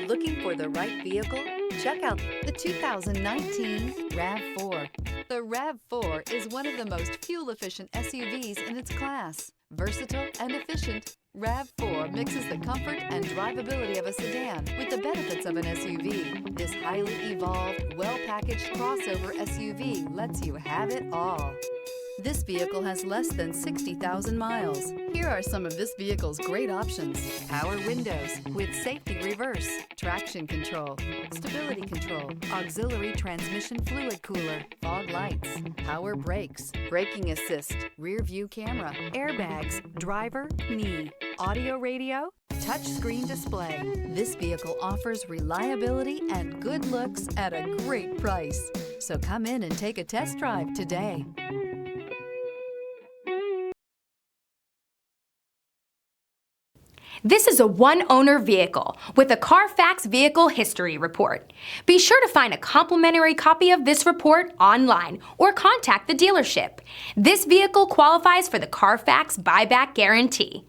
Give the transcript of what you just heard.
Looking for the right vehicle? Check out the 2019 RAV4. The RAV4 is one of the most fuel-efficient SUVs in its class. Versatile and efficient, RAV4 mixes the comfort and drivability of a sedan with the benefits of an SUV. This highly evolved, well-packaged crossover SUV lets you have it all. This vehicle has less than 60,000 miles. Here are some of this vehicle's great options: power windows with safety reverse, traction control, stability control, auxiliary transmission fluid cooler, fog lights, power brakes, braking assist, rear view camera, airbags, driver, knee, audio radio, touchscreen display. This vehicle offers reliability and good looks at a great price. So come in and take a test drive today. This is a one-owner vehicle with a Carfax Vehicle History Report. Be sure to find a complimentary copy of this report online or contact the dealership. This vehicle qualifies for the Carfax Buyback Guarantee.